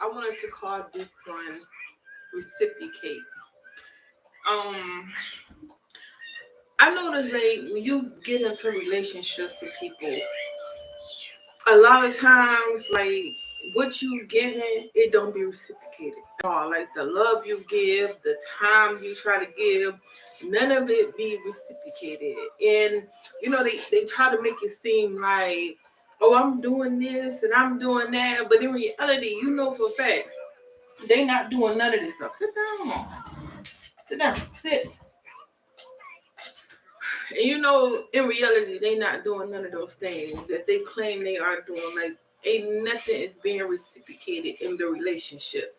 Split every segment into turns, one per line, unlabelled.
I wanted to call this one Reciprocate. Um, I noticed like when you get into relationships with people, a lot of times like what you giving, it don't be reciprocated. Like the love you give, the time you try to give, none of it be reciprocated. And they try to make it seem like, oh, I'm doing this and I'm doing that, but in reality, you know for a fact they not doing none of this stuff. Sit down, sit down, sit. And in reality, they not doing none of those things that they claim they are doing. Like, ain't nothing is being reciprocated in the relationship.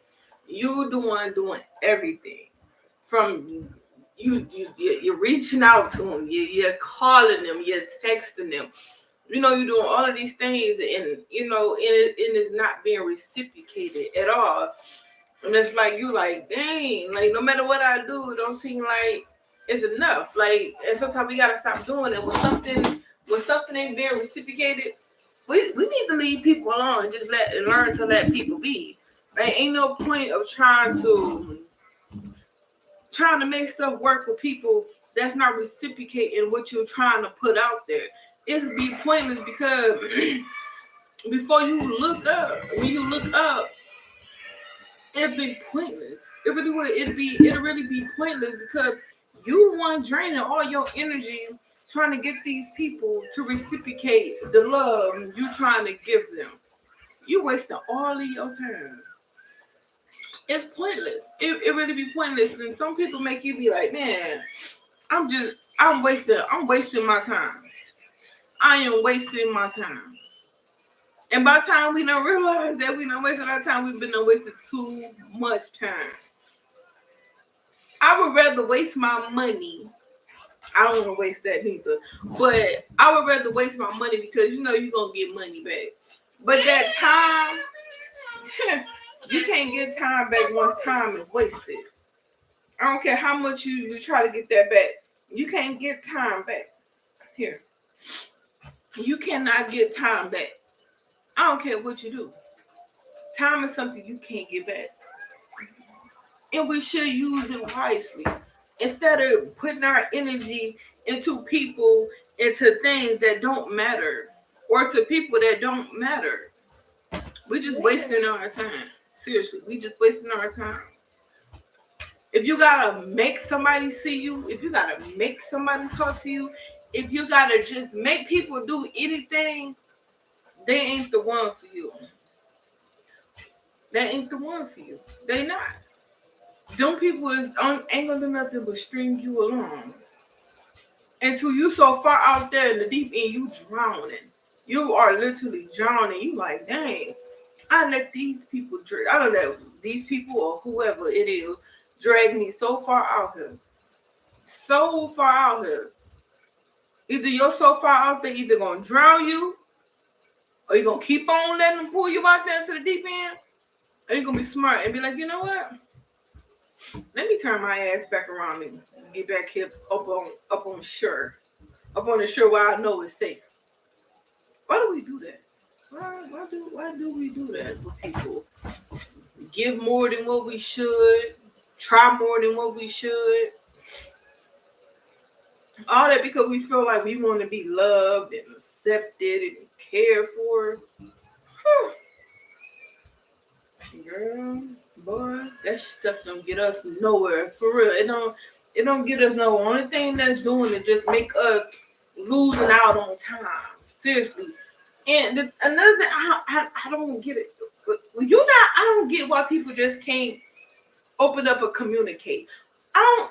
You doing everything from you're reaching out to them, you're calling them, you're texting them. You're doing all of these things, and it's not being reciprocated at all. And it's like you like, dang, like no matter what I do, it don't seem like it's enough. Like, and sometimes we gotta stop doing it. When something ain't being reciprocated, we need to leave people alone and just learn to let people be. Like, ain't no point of trying to make stuff work with people that's not reciprocating what you're trying to put out there. It's be pointless because before you look up, when you look up, it'd be pointless. It really would. It'd really be pointless because you want draining all your energy trying to get these people to reciprocate the love you trying to give them. You wasting all of your time. It's pointless. It really be pointless. And some people make you be like, man, I'm wasting my time. I am wasting my time. And by the time we don't realize that we don't wasting our time, we've been wasting too much time. I would rather waste my money. I don't want to waste that neither. But I would rather waste my money because you're gonna get money back. But that time, you can't get time back once time is wasted. I don't care how much you try to get that back. You can't get time back. Here. You cannot get time back. I don't care what you do. Time is something you can't get back. And we should use it wisely. Instead of putting our energy into people, into things that don't matter, or to people that don't matter. We're just wasting our time. Seriously, we just wasting our time. If you gotta make somebody see you, if you gotta make somebody talk to you, if you gotta just make people do anything, they ain't the one for you. They ain't the one for you. They not. Them people ain't gonna do nothing but string you along. Until you so far out there in the deep end, you drowning. You are literally drowning. You like, dang, I let these people drag. I don't know, these people or whoever it is drag me so far out here. So far out here. Either you're so far out there, either gonna drown you, or you're gonna keep on letting them pull you out there into the deep end, or you're gonna be smart and be like, you know what? Let me turn my ass back around and get back here up on shore. Up on the shore where I know it's safe. Why do we do that? Why do we do that with people? Give more than what we should, try more than what we should. All that because we feel like we want to be loved and accepted and cared for. Girl, boy, that stuff don't get us nowhere. For real. It don't get us nowhere. Only thing that's doing is just make us losing out on time. Seriously. And another thing, I don't get it. I don't get why people just can't open up and communicate.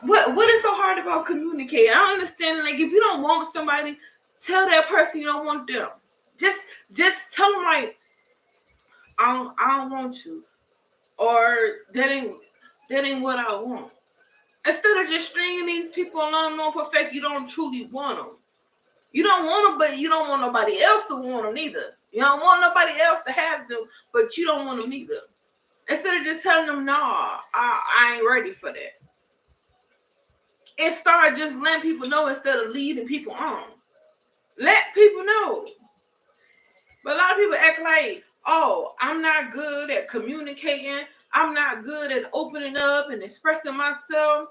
What is so hard about communicating? I don't understand. Like, if you don't want somebody, tell that person you don't want them. Just tell them like, I don't want you, or that ain't what I want. Instead of just stringing these people along, knowing for a fact you don't truly want them. You don't want them, but you don't want nobody else to want them either. You don't want nobody else to have them, but you don't want them either. Instead of just telling them, nah, I ain't ready for that. And start just letting people know instead of leading people on. Let people know. But a lot of people act like, Oh, I'm not good at communicating. I'm not good at opening up and expressing myself.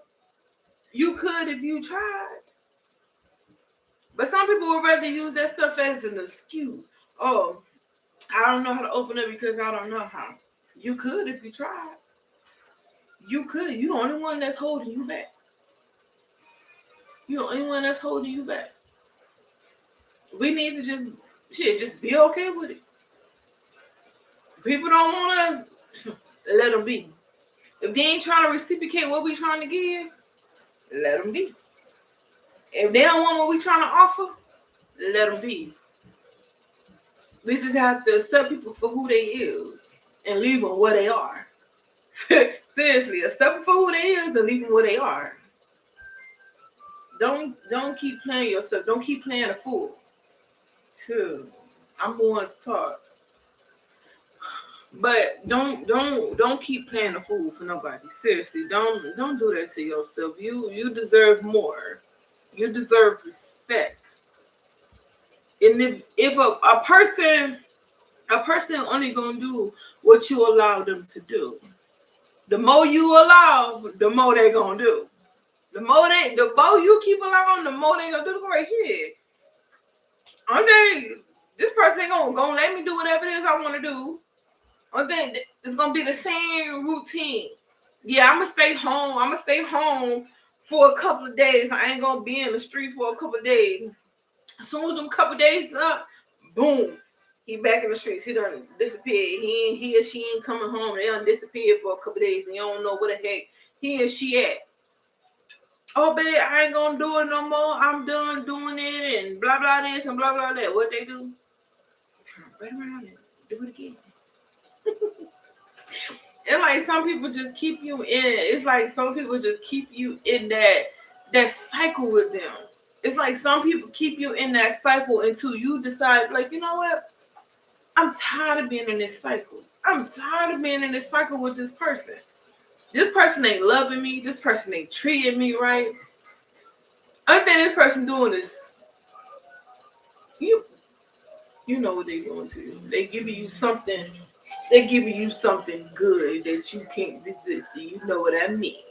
You could if you tried. But some people would rather use that stuff as an excuse. Oh, I don't know how to open up because I don't know how. You could if you tried. You could. You're the only one that's holding you back. You're the only one that's holding you back. We need to just be okay with it. People don't want us, let them be. If they ain't trying to reciprocate what we trying to give, let them be. If they don't want what we trying to offer, let them be. We just have to accept people for who they is and leave them where they are. Seriously, accept them for who they is and leave them where they are. Don't keep playing yourself. Don't keep playing a fool. Sure, I'm going to talk. But don't keep playing a fool for nobody. Seriously, don't do that to yourself. You deserve more. You deserve respect. And if a person only gonna do what you allow them to do, the more you allow, the more they gonna do. The more you keep allowing, the more they gonna do the great shit. I'm saying this person ain't gonna let me do whatever it is I want to do. I think it's gonna be the same routine. Yeah, I'm gonna stay home. I'm gonna stay home for a couple of days. I ain't gonna be in the street for a couple of days. As soon as them couple of days up, boom, he back in the streets. He done disappeared. He or she ain't coming home. They done disappeared for a couple of days, and you don't know where the heck he or she at. Oh, babe, I ain't gonna do it no more. I'm done doing it, and blah blah this and blah blah that. What they do? Turn right around and do it again. And like some people just keep you in. It's like some people just keep you in that cycle with them. It's like some people keep you in that cycle until you decide, like, you know what? I'm tired of being in this cycle. I'm tired of being in this cycle with this person. This person ain't loving me. This person ain't treating me right. I think this person doing is you know what they doing to you. They giving you something. They giving you something good that you can't resist. You know what I mean?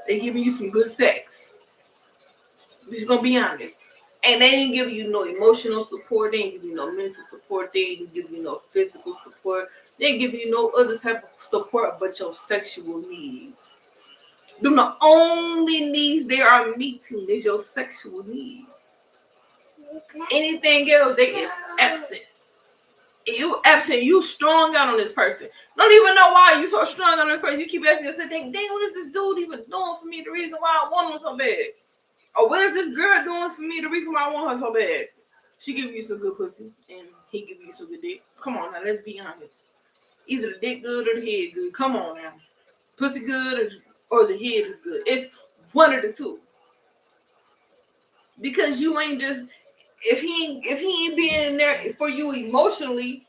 They giving you some good sex. We're just gonna be honest. And they ain't giving you no emotional support. They ain't giving you no mental support. They ain't giving you no physical support. They ain't giving you no other type of support but your sexual needs. Them the only needs they are meeting is your sexual needs. Anything else, they is absent. You absent. You strung out on this person. Don't even know why you so strung on this person. You keep asking yourself, dang, what is this dude even doing for me? The reason why I want him so bad. Or what is this girl doing for me? The reason why I want her so bad. She give you some good pussy and he give you some good dick. Come on now, let's be honest. Either the dick good or the head good. Come on now. Pussy good or the head is good. It's one of the two. Because you ain't just if he ain't being there for you emotionally,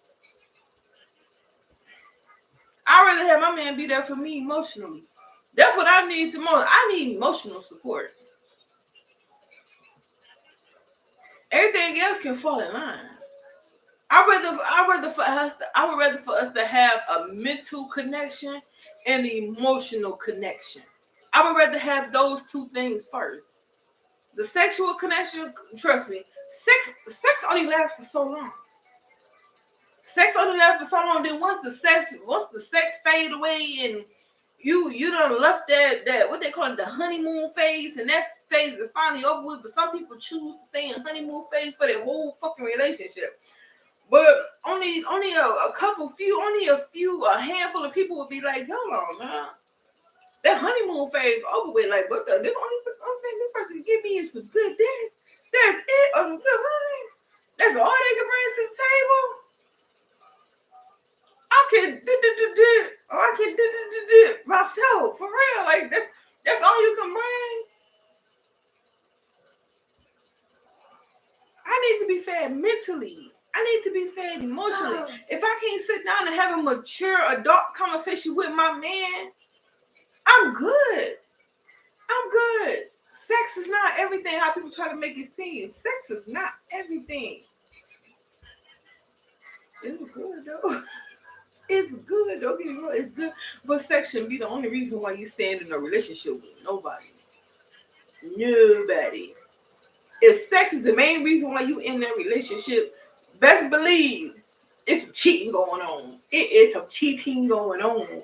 I'd rather have my man be there for me emotionally. That's what I need the most. I need emotional support. Everything else can fall in line. I would rather for us to have a mental connection and an emotional connection. I would rather have those two things first. The sexual connection, trust me, sex only lasts for so long. Sex only lasts for so long. Then once the sex fade away and you done left that what they call it, the honeymoon phase, and that phase is finally over with. But some people choose to stay in honeymoon phase for their whole fucking relationship. But only a handful of people would be like, hold on, man. That honeymoon phase over with. Like, what the? This only thing this person can give me is some good dick. That's it, or some good money. That's all they can bring to the table. I can myself for real. Like that's all you can bring. I need to be fed mentally. I need to be fed emotionally. If I can't sit down and have a mature adult conversation with my man, I'm good. I'm good. Sex is not everything how people try to make it seem. Sex is not everything. It's good though. It's good. Don't get me wrong. It's good. But sex shouldn't be the only reason why you stand in a relationship with nobody. Nobody. If sex is the main reason why you in that relationship, best believe it's some cheating going on. It is some cheating going on.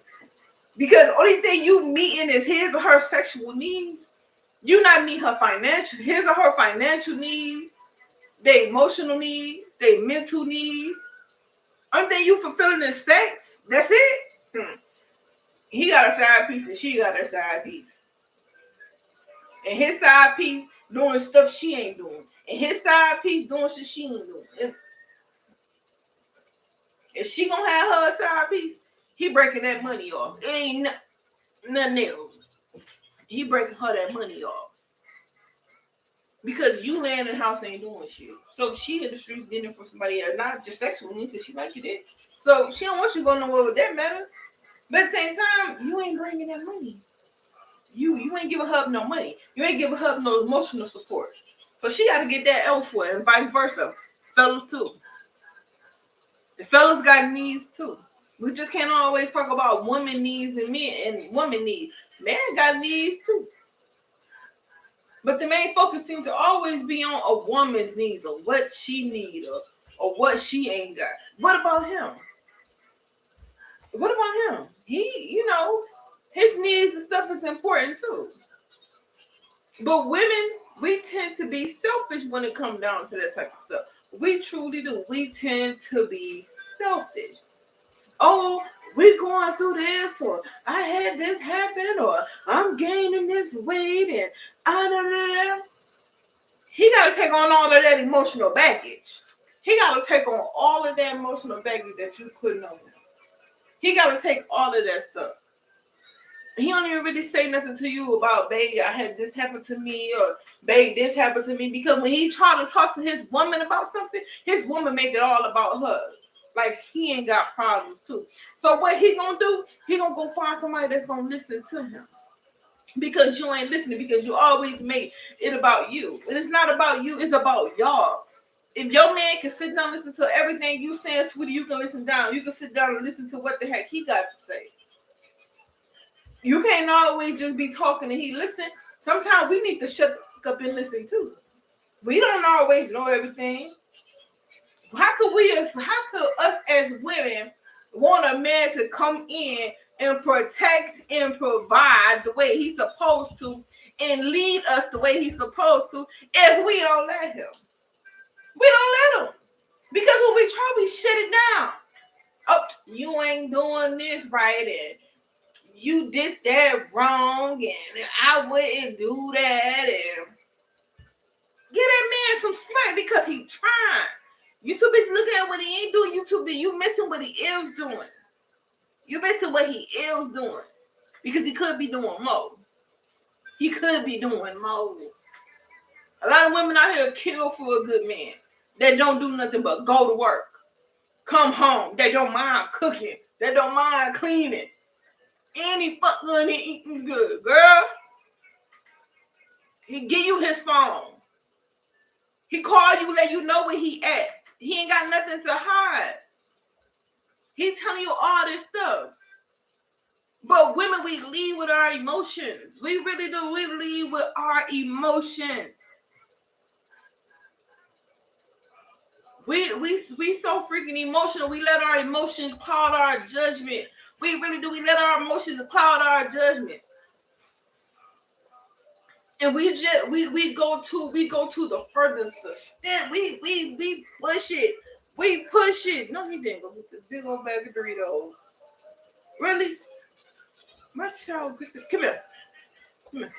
Because only thing you meeting is his or her sexual needs. You not meet her financial, his or her financial needs, their emotional needs, their mental needs. Only thing you fulfilling is sex. That's it. He got a side piece and she got a side piece. And his side piece doing stuff she ain't doing. And his side piece doing shit she ain't doing. If she gonna have her side piece, he breaking that money off. It ain't nothing else. He breaking her that money off. Because you laying in the house ain't doing shit. So she in the streets getting it from somebody else. Not just sexually, because she like you did. So she don't want you going nowhere with that matter. But at the same time, you ain't bringing that money. You ain't giving her no money. You ain't giving her no emotional support. So she got to get that elsewhere and vice versa. Fellas too. The fellas got needs too. We just can't always talk about women needs and men and women needs. Man got needs too. But the main focus seems to always be on a woman's needs or what she need or what she ain't got. What about him? What about him? He, his needs and stuff is important too. But women, we tend to be selfish when it comes down to that type of stuff. We truly do. We tend to be selfish. Oh, we're going through this, or I had this happen, or I'm gaining this weight, and he got to take on all of that emotional baggage. He got to take on all of that emotional baggage that you putting on him. He got to take all of that stuff. He don't even really say nothing to you about, babe, I had this happen to me, or babe, this happened to me. Because when he try to talk to his woman about something, his woman make it all about her. Like he ain't got problems too. So what he gonna do? He gonna go find somebody that's gonna listen to him. Because you ain't listening, because you always make it about you. And it's not about you, it's about y'all. If your man can sit down and listen to everything you saying, sweetie, you can listen down. You can sit down and listen to what the heck he got to say. You can't always just be talking and he listen. Sometimes we need to shut up and listen too. We don't always know everything. How could us as women want a man to come in and protect and provide the way he's supposed to and lead us the way he's supposed to if we don't let him? We don't let him. Because when we try, we shut it down. Oh, you ain't doing this right, and you did that wrong, and I wouldn't do that, and get that man some slack because he trying. You too busy looking at what he ain't doing. You missing what he is doing. You missing what he is doing. Because he could be doing more. He could be doing more. A lot of women out here kill for a good man. That don't do nothing but go to work. Come home. They don't mind cooking. They don't mind cleaning. And he fuck good and he eating good. Girl. He give you his phone. He call you, let you know where he at. He ain't got nothing to hide. He telling you all this stuff. But women, we lead with our emotions. We really do. We lead with our emotions. We so freaking emotional. We let our emotions cloud our judgment. We really do. We let our emotions cloud our judgment. And we go to the furthest extent. We push it. We push it. No, he didn't go get this big old bag of Doritos. Really? My child, come here. Come here.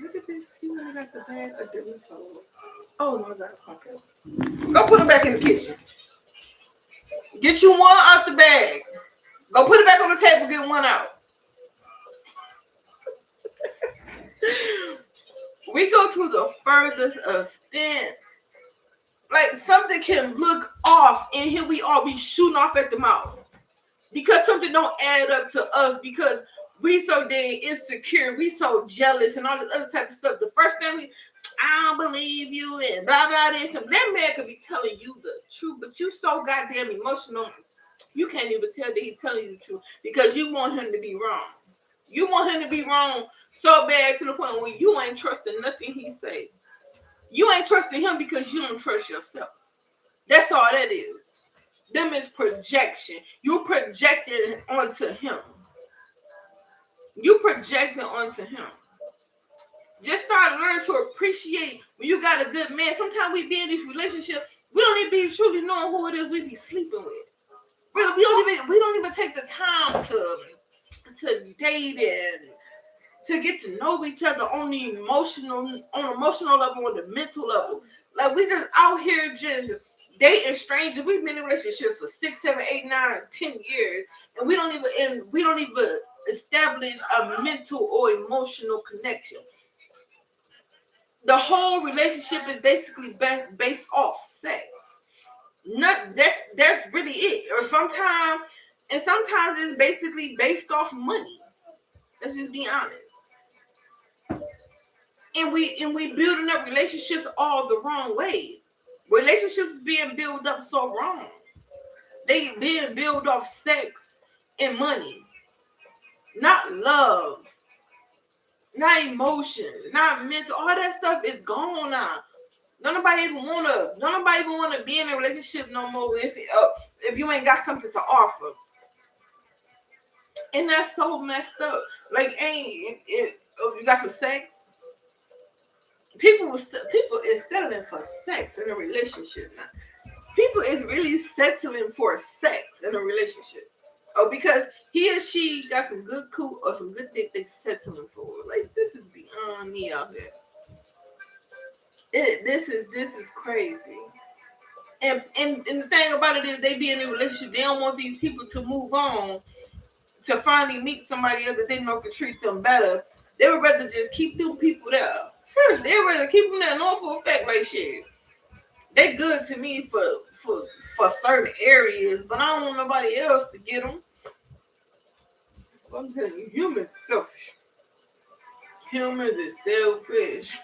Look at this. You got the bag of Doritos. Oh no, that's okay. Go put it back in the kitchen. Get you one out the bag. Go put it back on the table. Get one out. We go to the furthest extent. Like something can look off, and here we are, we shooting off at the mouth because something don't add up to us because we so dang insecure, we so jealous, and all this other type of stuff. The first thing I don't believe you and blah blah this. And that man could be telling you the truth, but you so goddamn emotional, you can't even tell that he's telling you the truth because you want him to be wrong. You want him to be wrong so bad to the point where you ain't trusting nothing he say. You ain't trusting him because you don't trust yourself. That's all that is. Them is projection. You projected onto him. You projecting onto him. Just start learning to appreciate when you got a good man. Sometimes we be in these relationships, we don't even be truly knowing who it is we be sleeping with. Really, we don't even take the time to date and to get to know each other on the emotional level, on the mental level. Like we just out here just dating strangers. We've been in relationships for 6, 7, 8, 9, 10 years, and we don't even establish a mental or emotional connection. The whole relationship is basically based off sex. That's really it. Or sometimes it's basically based off money. Let's just be honest. And we building up relationships all the wrong way. Relationships being built up so wrong. They being built off sex and money, not love, not emotion, not mental. All that stuff is gone now. Nobody even wanna be in a relationship no more if you ain't got something to offer. And that's so messed up. Like, you got some sex? People is settling for sex in a relationship now. People is really settling for sex in a relationship. Oh, because he or she got some good cool or some good dick they settling for. Like, this is beyond me out here. This is crazy. And the thing about it is they be in a relationship, they don't want these people to move on to finally meet somebody else that they know can treat them better. They would rather just keep them people there. Seriously, they would rather keep them there, knowing for a fact like shit. They good to me for certain areas, but I don't want nobody else to get them. I'm telling you, humans are selfish. Humans is selfish.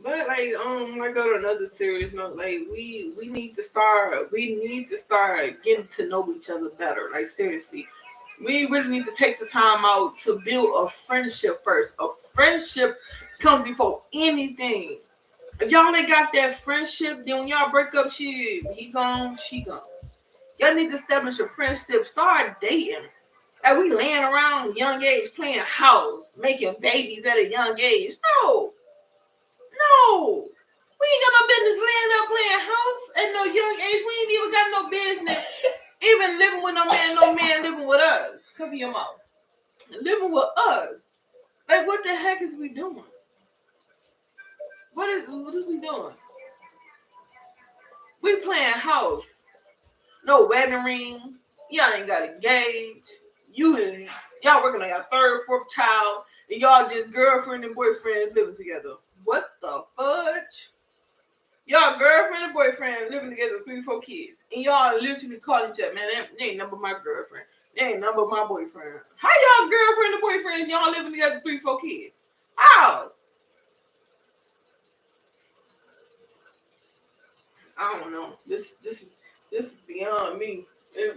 But like I go to another serious note, like we need to start getting to know each other better. Like seriously. We really need to take the time out to build a friendship first. A friendship comes before anything. If y'all ain't got that friendship, then when y'all break up, shit, he gone, she gone. Y'all need to establish a friendship. Start dating. Like we laying around young age playing house, making babies at a young age. No. We ain't got no business laying up playing house at no young age. We ain't even got no business even living with no man living with us. Cover your mouth. Living with us. Like what the heck is we doing? What is we doing? We playing house. No wedding ring. Y'all ain't got engaged. Y'all working on your third, fourth child, and y'all just girlfriend and boyfriend living together. What the fudge? Y'all girlfriend and boyfriend living together, 3, 4 kids. And y'all literally calling each other, man, they ain't number my girlfriend. They ain't number my boyfriend. How y'all girlfriend and boyfriend and y'all living together, 3, 4 kids? How? I don't know. This is beyond me. It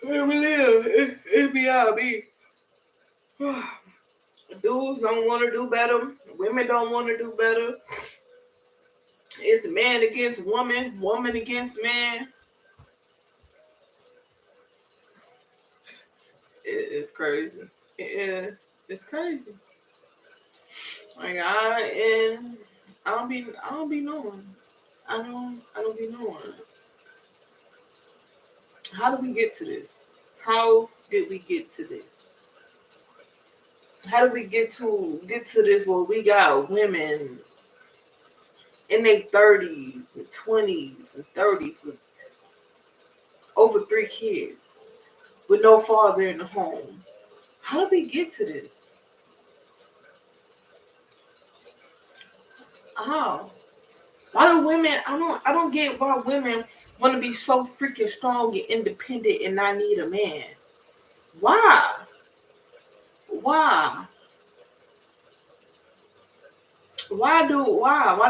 really is. It's beyond me. Dudes don't want to do better. Women don't want to do better. It's man against woman, woman against man. It's crazy. It's crazy. Like I don't be knowing. I don't be knowing. How did we get to this? How did we get to this? How did we get to this where we got women in their 30s and 20s and 30s with over 3 kids with no father in the home? How did we get to this? How? Why do women? I don't get why women want to be so freaking strong and independent and not need a man. Why? Why do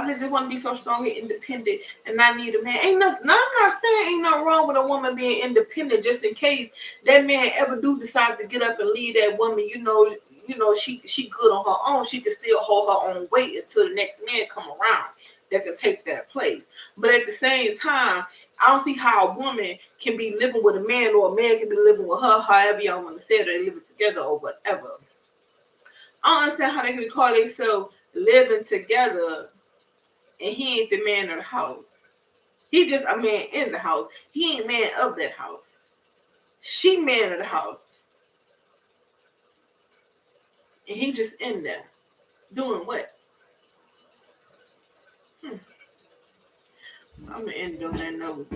they just want to be so strong and independent and not need a man? Ain't no, no, I'm not saying ain't nothing wrong with a woman being independent, just in case that man ever do decide to get up and leave that woman. She good on her own. She can still hold her own weight until the next man come around that can take that place. But at the same time, I don't see how a woman can be living with a man or a man can be living with her, however y'all want to say it, or they living together or whatever. I don't understand how they can call themselves living together and he ain't the man of the house. He just a man in the house. He ain't man of that house. She man of the house. And he just in there. Doing what? I'm gonna end on that note.